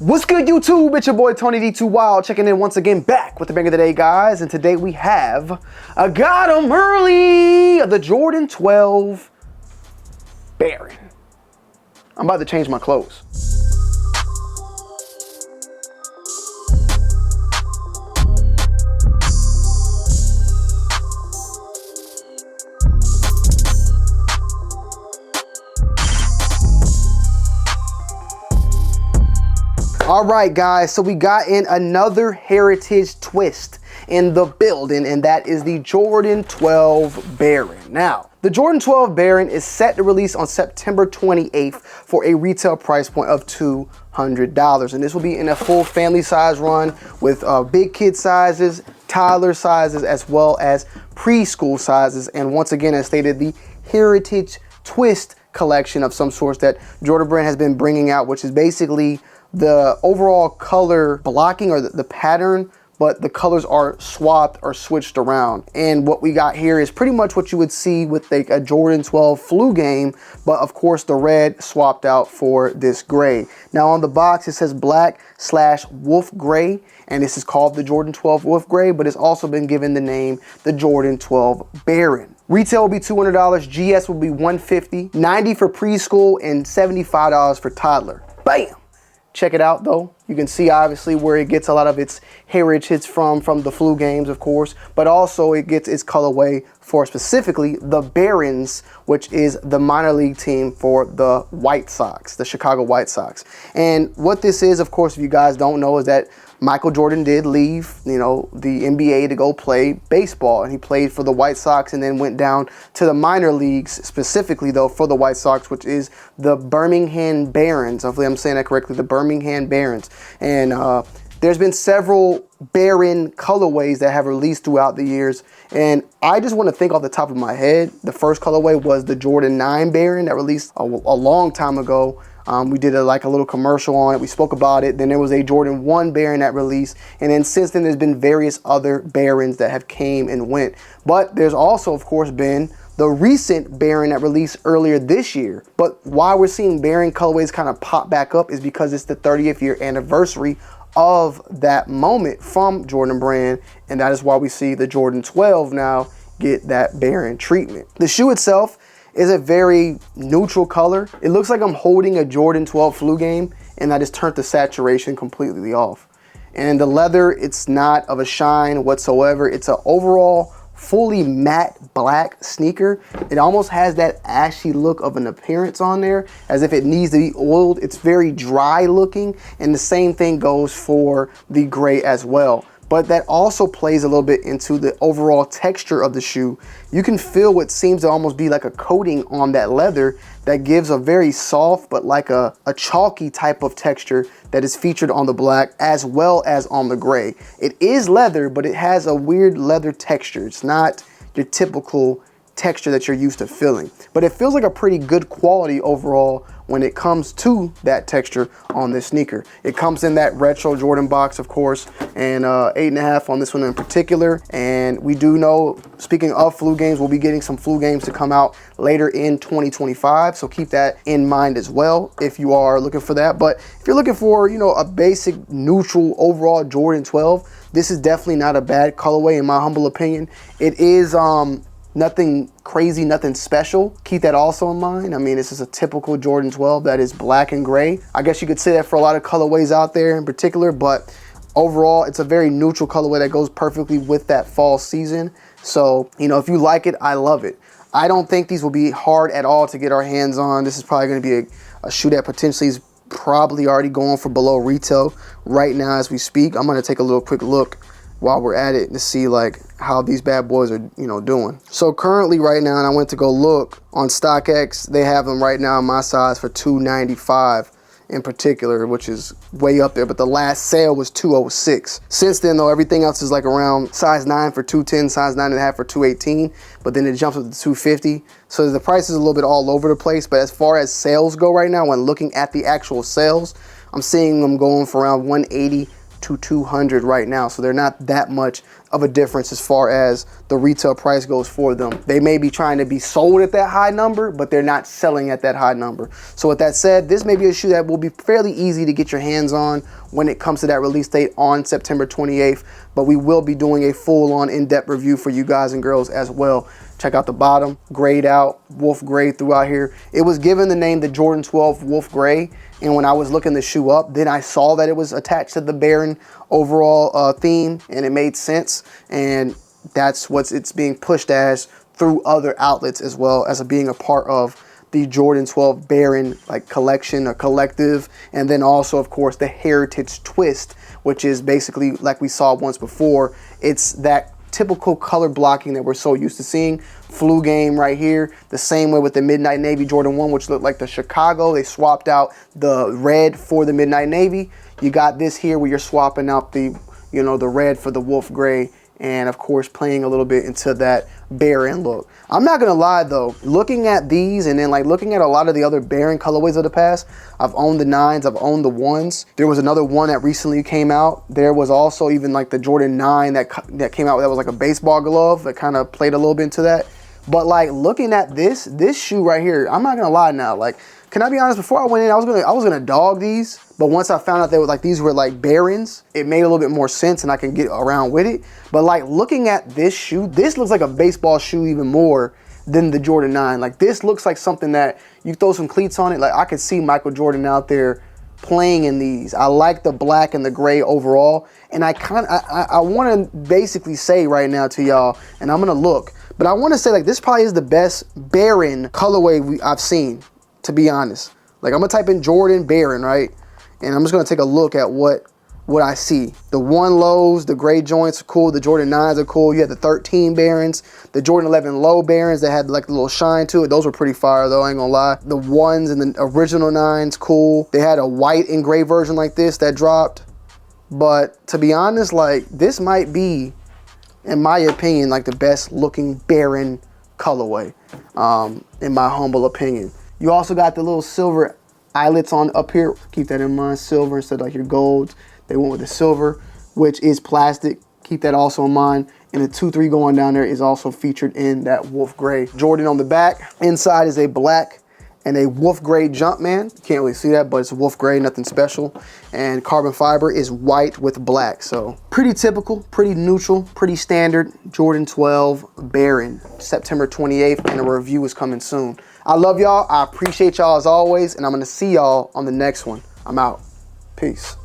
What's good, YouTube? It's your boy Tonyd2wild checking in once again, back with the bang of the day, guys. And today we have got 'em early, the Jordan 12 Baron. I'm about to change my clothes. All right, guys, so we got in another heritage twist in the building, and that is the Jordan 12 Baron. Now, the Jordan 12 Baron is set to release on September 28th for a retail price point of $200. And this will be in a full family size run with big kid sizes, toddler sizes, as well as preschool sizes. And once again, as stated, the heritage twist collection of some sorts that Jordan Brand has been bringing out, which is basically the overall color blocking or the pattern, but the colors are swapped or switched around. And what we got here is pretty much what you would see with like a Jordan 12 flu game, but of course the red swapped out for this gray. Now on the box it says black/wolf gray, and this is called the Jordan 12 wolf gray, but it's also been given the name the Jordan 12 Baron. Retail will be $200, GS will be $150, $90 for preschool, and $75 for toddler. Bam! Check it out though. You can see obviously where it gets a lot of its heritage from the flu games, of course, but also it gets its colorway for specifically the Barons, which is the minor league team for the White Sox, the Chicago White Sox. And what this is, of course, if you guys don't know, is that Michael Jordan did leave, the NBA to go play baseball, and he played for the White Sox and then went down to the minor leagues, specifically though for the White Sox, which is the Birmingham Barons. Hopefully I'm saying that correctly, the Birmingham Barons. And there's been several Baron colorways that have released throughout the years, and I just want to think off the top of my head, the first colorway was the Jordan 9 Baron that released a long time ago. We did a little commercial on it. We spoke about it. Then there was a Jordan 1 Baron that released. And then since then, there's been various other Barons that have came and went. But there's also, of course, been the recent Baron that released earlier this year. But why we're seeing Baron colorways kind of pop back up is because it's the 30th year anniversary of that moment from Jordan Brand. And that is why we see the Jordan 12 now get that Baron treatment. The shoe itself is a very neutral color. It looks like I'm holding a Jordan 12 flu game, and I just turned the saturation completely off. And the leather, it's not of a shine whatsoever. It's an overall fully matte black sneaker. It almost has that ashy look of an appearance on there, as if it needs to be oiled. It's very dry looking, and the same thing goes for the gray as well. But that also plays a little bit into the overall texture of the shoe. You can feel what seems to almost be like a coating on that leather that gives a very soft, but like a chalky type of texture that is featured on the black as well as on the gray. It is leather, but it has a weird leather texture. It's not your typical texture that you're used to feeling, but it feels like a pretty good quality overall when it comes to that texture on this sneaker. It comes in that retro Jordan box, of course, and 8.5 on this one in particular. And we do know, speaking of flu games, we'll be getting some flu games to come out later in 2025, so keep that in mind as well if you are looking for that. But if you're looking for a basic neutral overall Jordan 12, this is definitely not a bad colorway in my humble opinion. It is nothing crazy, nothing special. Keep that also in mind. I mean, this is a typical Jordan 12 that is black and gray. I guess you could say that for a lot of colorways out there in particular, but overall, it's a very neutral colorway that goes perfectly with that fall season. So, if you like it, I love it. I don't think these will be hard at all to get our hands on. This is probably going to be a shoe that potentially is probably already going for below retail right now as we speak. I'm going to take a little quick look while we're at it to see how these bad boys are doing. So currently right now, and I went to go look on StockX, they have them right now in my size for $295 in particular, which is way up there, but the last sale was $206. Since then though, everything else is around size 9 for $210, size 9.5 for $218, but then it jumps up to $250. So the price is a little bit all over the place, but as far as sales go right now, when looking at the actual sales, I'm seeing them going for around $180 to $200 right now, so they're not that much of a difference as far as the retail price goes for them. They may be trying to be sold at that high number, but they're not selling at that high number. So with that said, this may be a shoe that will be fairly easy to get your hands on when it comes to that release date on September 28th, but we will be doing a full-on in-depth review for you guys and girls as well. Check out the bottom, grayed out, wolf gray throughout here. It was given the name the Jordan 12 Wolf Gray, and when I was looking the shoe up, then I saw that it was attached to the Baron overall theme, and it made sense, and that's what it's being pushed as through other outlets as well as being a part of the Jordan 12 Baron like collection or collective, and then also of course the Heritage Twist, which is basically like we saw once before. It's that typical color blocking that we're so used to seeing. Flu game right here, the same way with the Midnight Navy Jordan 1, which looked like the Chicago. They swapped out the red for the Midnight Navy. You got this here where you're swapping out the, you know, the red for the Wolf Gray, and of course playing a little bit into that Baron look. I'm not gonna lie though, looking at these and then like looking at a lot of the other Baron colorways of the past, I've owned the 9s, I've owned the 1s. There was another one that recently came out. There was also even like the Jordan 9 that came out that was like a baseball glove that kind of played a little bit into that. But like looking at this shoe right here, I'm not gonna lie now, like, can I be honest, before I went in, I was gonna dog these, but once I found out they were like, these were like Barons, it made a little bit more sense and I can get around with it. But like looking at this shoe, this looks like a baseball shoe even more than the Jordan 9. Like this looks like something that you throw some cleats on it. Like I could see Michael Jordan out there playing in these. I like the black and the gray overall. And I wanna basically say right now to y'all, and I'm gonna look, but I wanna say like this probably is the best Baron colorway I've seen, to be honest. Like I'm gonna type in Jordan Baron, right? And I'm just gonna take a look at what I see. The 1 lows, the gray joints are cool. The Jordan 9s are cool. You had the 13 Barons, the Jordan 11 low Barons that had like a little shine to it. Those were pretty fire though, I ain't gonna lie. The 1s and the original 9s, cool. They had a white and gray version like this that dropped. But to be honest, like this might be, in my opinion, like the best looking Baron colorway, in my humble opinion. You also got the little silver eyelets on up here. Keep that in mind, silver instead of like your golds. They went with the silver, which is plastic. Keep that also in mind. And the 2-3 going down there is also featured in that Wolf Gray. Jordan on the back. Inside is a black and a Wolf Gray Jumpman. You can't really see that, but it's Wolf Gray, nothing special. And carbon fiber is white with black. So pretty typical, pretty neutral, pretty standard Jordan 12 Baron, September 28th, and a review is coming soon. I love y'all. I appreciate y'all as always, and I'm gonna see y'all on the next one. I'm out. Peace.